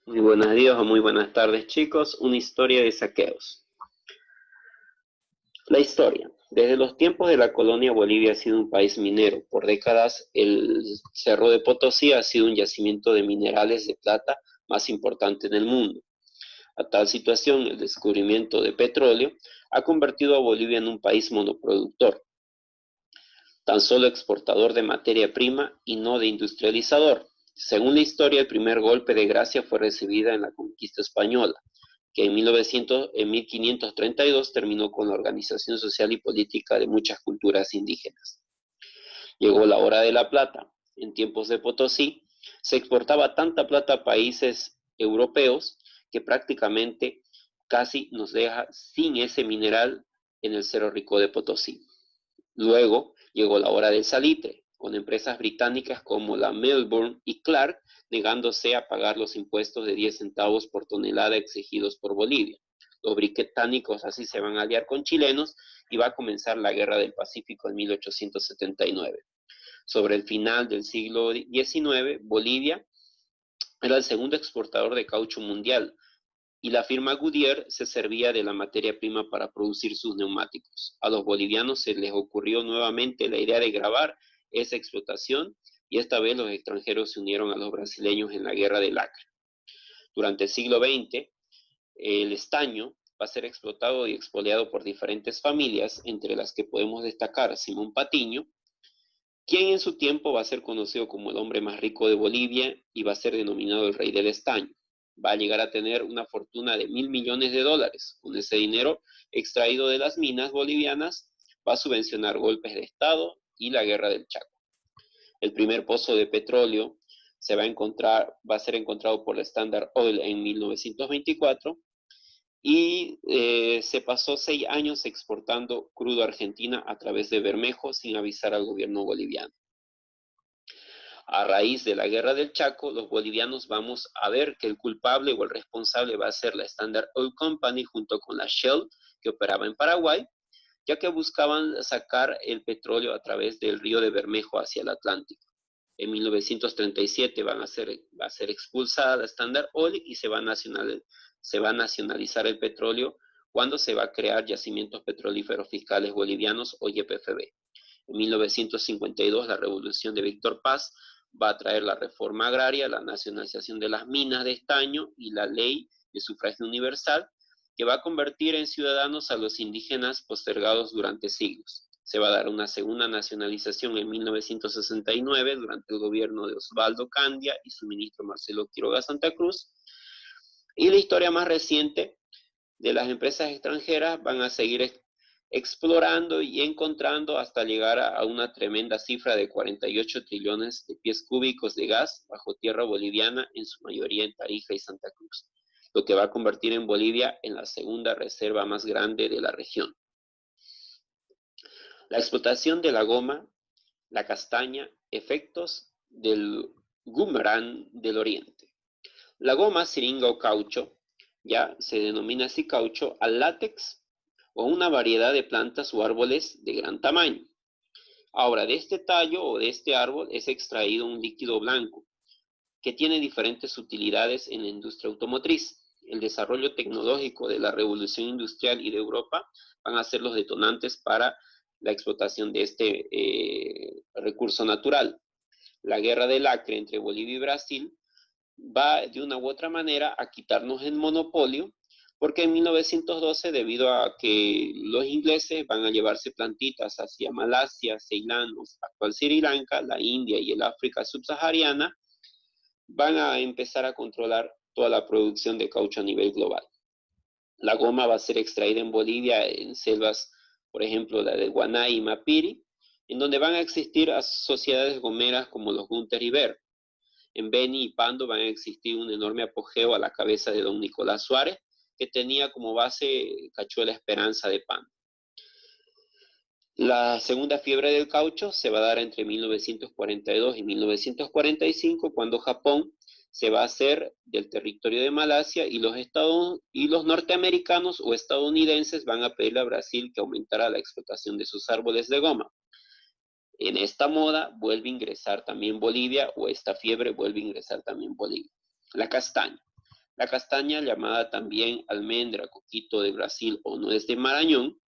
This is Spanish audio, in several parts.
Muy buenos días o muy buenas tardes, chicos. Una historia de saqueos. La historia. Desde los tiempos de la colonia, Bolivia ha sido un país minero. Por décadas, el Cerro de Potosí ha sido un yacimiento de minerales de plata más importante en el mundo. A tal situación, el descubrimiento de petróleo ha convertido a Bolivia en un país monoproductor, tan solo exportador de materia prima y no de industrializador. Según la historia, el primer golpe de gracia fue recibida en la conquista española, que en 1532 terminó con la organización social y política de muchas culturas indígenas. Llegó la hora de la plata. En tiempos de Potosí, se exportaba tanta plata a países europeos que prácticamente casi nos deja sin ese mineral en el Cerro Rico de Potosí. Luego llegó la hora del salitre, con empresas británicas como la Melbourne y Clark negándose a pagar los impuestos de 10 centavos por tonelada exigidos por Bolivia. Los británicos así se van a aliar con chilenos y va a comenzar la Guerra del Pacífico en 1879. Sobre el final del siglo XIX, Bolivia era el segundo exportador de caucho mundial, y la firma Goodyear se servía de la materia prima para producir sus neumáticos. A los bolivianos se les ocurrió nuevamente la idea de grabar esa explotación y esta vez los extranjeros se unieron a los brasileños en la guerra del Acre. Durante el siglo XX, el estaño va a ser explotado y expoliado por diferentes familias, entre las que podemos destacar a Simón Patiño, quien en su tiempo va a ser conocido como el hombre más rico de Bolivia y va a ser denominado el rey del estaño. Va a llegar a tener una fortuna de $1.000 millones. Con ese dinero extraído de las minas bolivianas, va a subvencionar golpes de Estado y la guerra del Chaco. El primer pozo de petróleo va a ser encontrado por la Standard Oil en 1924 y se pasó 6 años exportando crudo a Argentina a través de Bermejo sin avisar al gobierno boliviano. A raíz de la guerra del Chaco, los bolivianos vamos a ver que el culpable o el responsable va a ser la Standard Oil Company junto con la Shell, que operaba en Paraguay, ya que buscaban sacar el petróleo a través del río de Bermejo hacia el Atlántico. En 1937 va a ser expulsada la Standard Oil y se va a nacionalizar el petróleo cuando se va a crear Yacimientos Petrolíferos Fiscales Bolivianos o YPFB. En 1952, la revolución de Víctor Paz va a traer la reforma agraria, la nacionalización de las minas de estaño y la ley de sufragio universal, que va a convertir en ciudadanos a los indígenas postergados durante siglos. Se va a dar una segunda nacionalización en 1969 durante el gobierno de Osvaldo Candia y su ministro Marcelo Quiroga Santa Cruz. Y la historia más reciente de las empresas extranjeras van a seguir explorando y encontrando hasta llegar a una tremenda cifra de 48 trillones de pies cúbicos de gas bajo tierra boliviana, en su mayoría en Tarija y Santa Cruz, lo que va a convertir en Bolivia en la segunda reserva más grande de la región. La explotación de la goma, la castaña, efectos del Gumerán del Oriente. La goma, siringa o caucho, ya se denomina así caucho al látex o una variedad de plantas o árboles de gran tamaño. Ahora, de este tallo o de este árbol es extraído un líquido blanco que tiene diferentes utilidades en la industria automotriz. El desarrollo tecnológico de la revolución industrial y de Europa van a ser los detonantes para la explotación de este recurso natural. La guerra del Acre entre Bolivia y Brasil va de una u otra manera a quitarnos el monopolio, porque en 1912, debido a que los ingleses van a llevarse plantitas hacia Malasia, Ceilán, actual Sri Lanka, la India y el África subsahariana, van a empezar a controlar toda la producción de caucho a nivel global. La goma va a ser extraída en Bolivia en selvas, por ejemplo, la de Guanay y Mapiri, en donde van a existir sociedades gomeras como los Gunter y Ver. En Beni y Pando van a existir un enorme apogeo a la cabeza de don Nicolás Suárez, que tenía como base Cachuela Esperanza de Pando. La segunda fiebre del caucho se va a dar entre 1942 y 1945, cuando Japón se va a hacer del territorio de Malasia y los norteamericanos o estadounidenses van a pedirle a Brasil que aumentara la explotación de sus árboles de goma. En esta moda vuelve a ingresar también Bolivia, o esta fiebre vuelve a ingresar también Bolivia. La castaña. La castaña, llamada también almendra, coquito de Brasil o nuez de Marañón,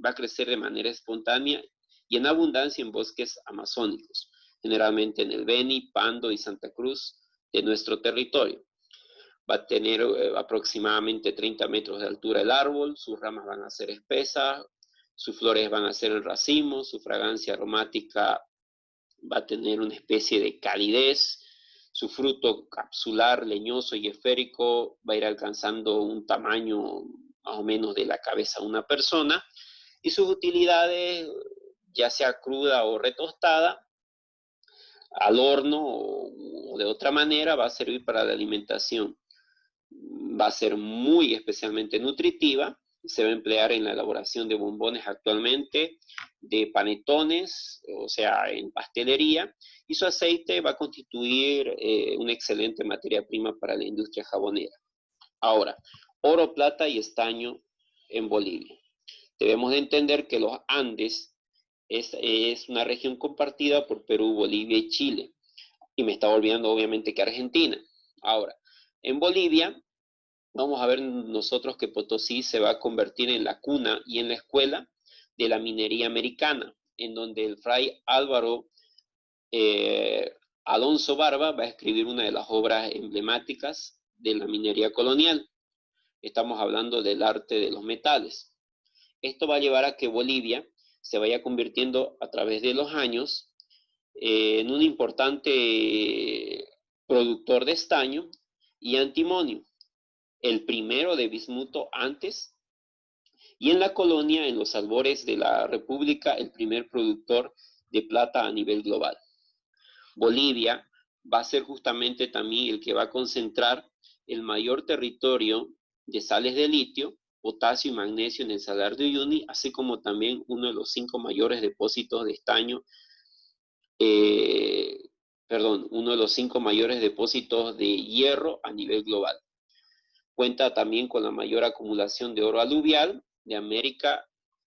va a crecer de manera espontánea y en abundancia en bosques amazónicos, generalmente en el Beni, Pando y Santa Cruz de nuestro territorio. Va a tener aproximadamente 30 metros de altura el árbol, sus ramas van a ser espesas, sus flores van a ser en racimos, su fragancia aromática va a tener una especie de calidez, su fruto capsular, leñoso y esférico va a ir alcanzando un tamaño más o menos de la cabeza de una persona, y sus utilidades, ya sea cruda o retostada, al horno o de otra manera, va a servir para la alimentación. Va a ser muy especialmente nutritiva. Se va a emplear en la elaboración de bombones actualmente, de panetones, o sea, en pastelería, y su aceite va a constituir una excelente materia prima para la industria jabonera. Ahora, oro, plata y estaño en Bolivia. Debemos de entender que los Andes es una región compartida por Perú, Bolivia y Chile, y me está olvidando obviamente que Argentina. Ahora, en Bolivia, vamos a ver nosotros que Potosí se va a convertir en la cuna y en la escuela de la minería americana, en donde el fray Álvaro Alonso Barba va a escribir una de las obras emblemáticas de la minería colonial. Estamos hablando del arte de los metales. Esto va a llevar a que Bolivia se vaya convirtiendo a través de los años en un importante productor de estaño y antimonio, el primero de bismuto antes, y en la colonia, en los albores de la República, el primer productor de plata a nivel global. Bolivia va a ser justamente también el que va a concentrar el mayor territorio de sales de litio, potasio y magnesio en el Salar de Uyuni, así como también uno de los 5 mayores depósitos de estaño, uno de los 5 mayores depósitos de hierro a nivel global. Cuenta también con la mayor acumulación de oro aluvial de América,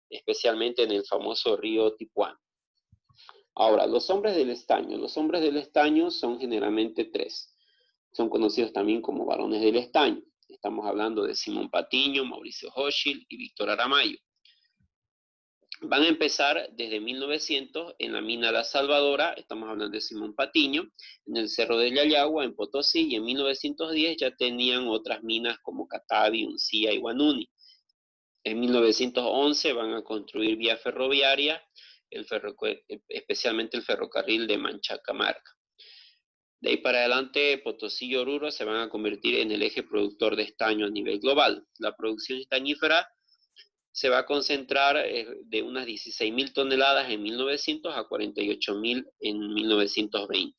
especialmente en el famoso río Tipuán. Ahora, los hombres del estaño. Los hombres del estaño son generalmente 3. Son conocidos también como varones del estaño. Estamos hablando de Simón Patiño, Mauricio Hochschild y Víctor Aramayo. Van a empezar desde 1900 en la mina La Salvadora, estamos hablando de Simón Patiño, en el Cerro de Yayagua, en Potosí, y en 1910 ya tenían otras minas como Catavi, Uncía y Guanuni. En 1911 van a construir vía ferroviaria, especialmente el ferrocarril de Manchacamarca. De ahí para adelante, Potosí y Oruro se van a convertir en el eje productor de estaño a nivel global. La producción estañífera se va a concentrar de unas 16.000 toneladas en 1900 a 48.000 en 1920.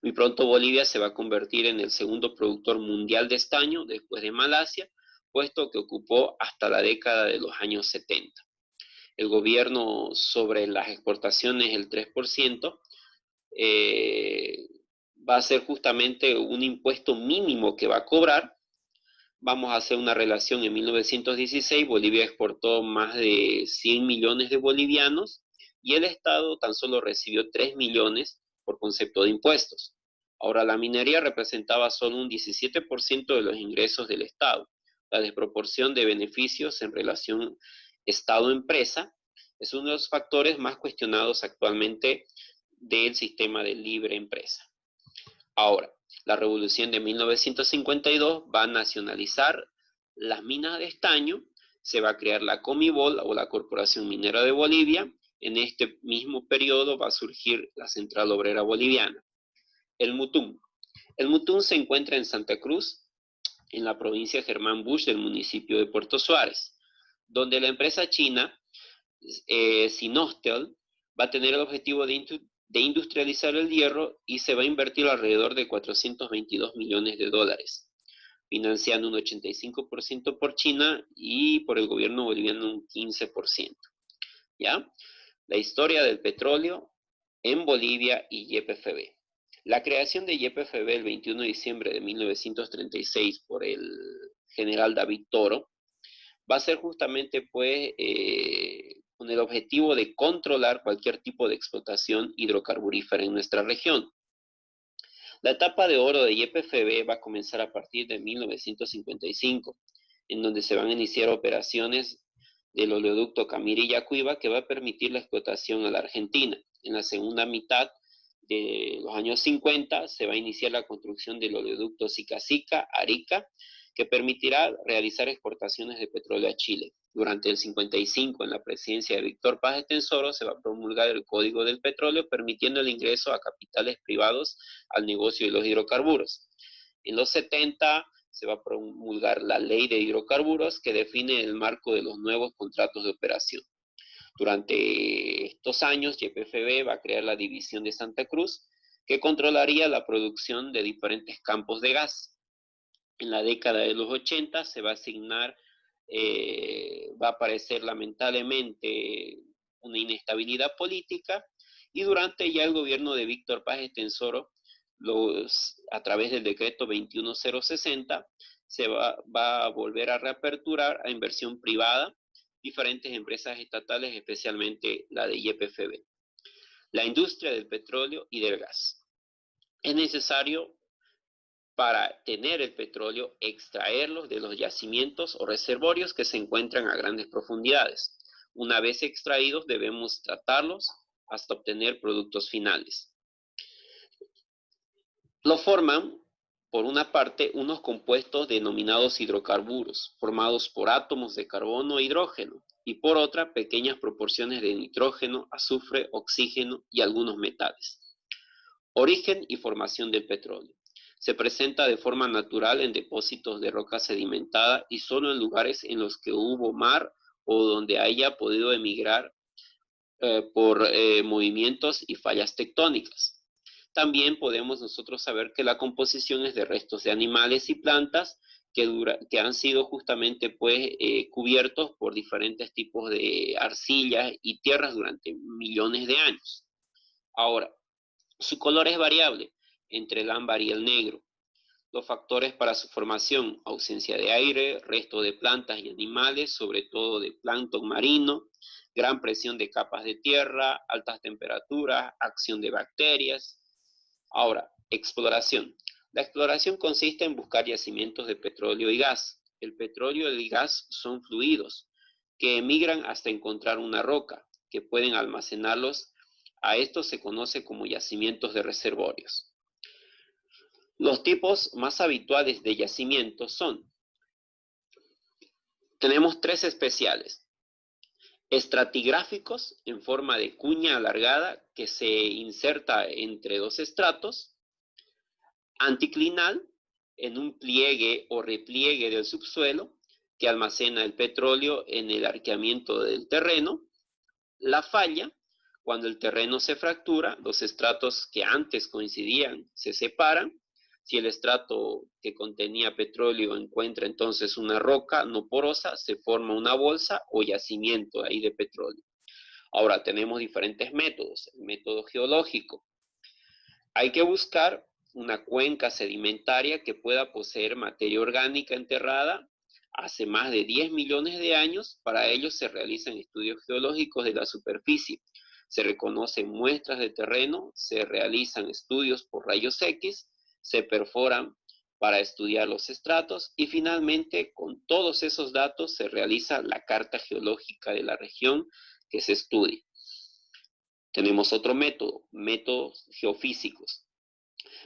Muy pronto Bolivia se va a convertir en el segundo productor mundial de estaño después de Malasia, puesto que ocupó hasta la década de los años 70. El gobierno sobre las exportaciones, el 3%, va a ser justamente un impuesto mínimo que va a cobrar. Vamos a hacer una relación. En 1916 Bolivia exportó más de 100 millones de bolivianos y el Estado tan solo recibió 3 millones por concepto de impuestos. Ahora, la minería representaba solo un 17% de los ingresos del Estado. La desproporción de beneficios en relación Estado-empresa es uno de los factores más cuestionados actualmente del sistema de libre empresa. Ahora, la revolución de 1952 va a nacionalizar las minas de estaño, se va a crear la Comibol o la Corporación Minera de Bolivia. En este mismo periodo va a surgir la Central Obrera Boliviana. El Mutún. El Mutún se encuentra en Santa Cruz, en la provincia Germán Busch del municipio de Puerto Suárez, donde la empresa china Sinostel va a tener el objetivo de industrializar el hierro y se va a invertir alrededor de 422 millones de dólares, financiando un 85% por China y por el gobierno boliviano un 15%. ¿Ya? La historia del petróleo en Bolivia y YPFB. La creación de YPFB el 21 de diciembre de 1936 por el general David Toro va a ser justamente pues con el objetivo de controlar cualquier tipo de explotación hidrocarburífera en nuestra región. La etapa de oro de YPFB va a comenzar a partir de 1955, en donde se van a iniciar operaciones del oleoducto Camiri-Yacuiba, que va a permitir la explotación a la Argentina. En la segunda mitad de los años 50 se va a iniciar la construcción del oleoducto Sica-Sica-Arica, que permitirá realizar exportaciones de petróleo a Chile. Durante el 55, en la presidencia de Víctor Paz Estenssoro, se va a promulgar el Código del Petróleo, permitiendo el ingreso a capitales privados al negocio de los hidrocarburos. En los 70 se va a promulgar la Ley de Hidrocarburos, que define el marco de los nuevos contratos de operación. Durante estos años, YPFB va a crear la División de Santa Cruz, que controlaría la producción de diferentes campos de gas. En la década de los 80 se va a asignar, va a aparecer lamentablemente una inestabilidad política, y durante ya el gobierno de Víctor Paz Estenssoro, a través del decreto 21060, se va a volver a reaperturar a inversión privada diferentes empresas estatales, especialmente la de YPFB. La industria del petróleo y del gas. Es necesario, para tener el petróleo, extraerlos de los yacimientos o reservorios que se encuentran a grandes profundidades. Una vez extraídos, debemos tratarlos hasta obtener productos finales. Lo forman, por una parte, unos compuestos denominados hidrocarburos, formados por átomos de carbono e hidrógeno, y por otra, pequeñas proporciones de nitrógeno, azufre, oxígeno y algunos metales. Origen y formación del petróleo. Se presenta de forma natural en depósitos de roca sedimentada y solo en lugares en los que hubo mar o donde haya podido emigrar por movimientos y fallas tectónicas. También podemos nosotros saber que la composición es de restos de animales y plantas que han sido justamente cubiertos por diferentes tipos de arcillas y tierras durante millones de años. Ahora, su color es variable entre el ámbar y el negro. Los factores para su formación: ausencia de aire, resto de plantas y animales, sobre todo de plancton marino, gran presión de capas de tierra, altas temperaturas, acción de bacterias. Ahora, exploración. La exploración consiste en buscar yacimientos de petróleo y gas. El petróleo y el gas son fluidos que emigran hasta encontrar una roca, que pueden almacenarlos. A esto se conoce como yacimientos de reservorios. Los tipos más habituales de yacimientos tenemos tres especiales: estratigráficos, en forma de cuña alargada que se inserta entre dos estratos; anticlinal, en un pliegue o repliegue del subsuelo, que almacena el petróleo en el arqueamiento del terreno; la falla, cuando el terreno se fractura, los estratos que antes coincidían se separan. Si el estrato que contenía petróleo encuentra entonces una roca no porosa, se forma una bolsa o yacimiento ahí de petróleo. Ahora, tenemos diferentes métodos. El método geológico. Hay que buscar una cuenca sedimentaria que pueda poseer materia orgánica enterrada hace más de 10 millones de años. Para ello se realizan estudios geológicos de la superficie. Se reconocen muestras de terreno, se realizan estudios por rayos X, se perforan para estudiar los estratos y finalmente, con todos esos datos, se realiza la carta geológica de la región que se estudia. Tenemos otro método, métodos geofísicos.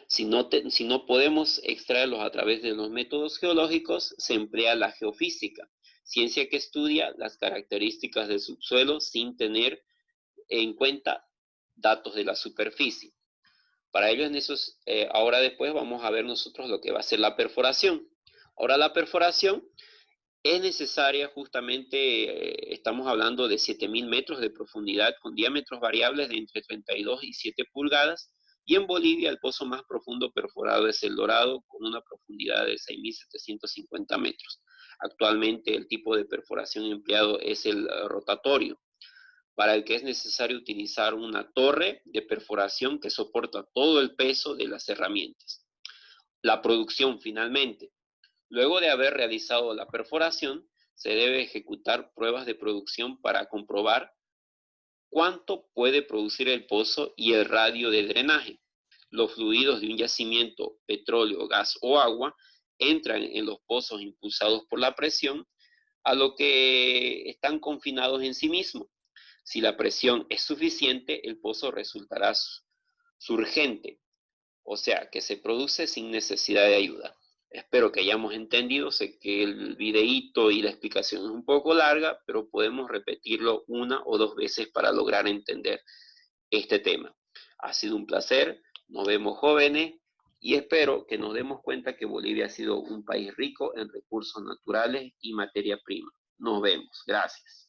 Si no podemos extraerlos a través de los métodos geológicos, se emplea la geofísica, ciencia que estudia las características del subsuelo sin tener en cuenta datos de la superficie. Para ello, ahora después vamos a ver nosotros lo que va a ser la perforación. Ahora, la perforación es necesaria justamente, estamos hablando de 7.000 metros de profundidad con diámetros variables de entre 32 y 7 pulgadas. Y en Bolivia el pozo más profundo perforado es El Dorado, con una profundidad de 6.750 metros. Actualmente el tipo de perforación empleado es el rotatorio, para el que es necesario utilizar una torre de perforación que soporta todo el peso de las herramientas. La producción, finalmente. Luego de haber realizado la perforación, se debe ejecutar pruebas de producción para comprobar cuánto puede producir el pozo y el radio de drenaje. los fluidos de un yacimiento, petróleo, gas o agua, entran en los pozos impulsados por la presión, a lo que están confinados en sí mismos. Si la presión es suficiente, el pozo resultará surgente, o sea, que se produce sin necesidad de ayuda. Espero que hayamos entendido. Sé que el videíto y la explicación es un poco larga, pero podemos repetirlo una o dos veces para lograr entender este tema. Ha sido un placer, nos vemos jóvenes y espero que nos demos cuenta que Bolivia ha sido un país rico en recursos naturales y materia prima. Nos vemos, gracias.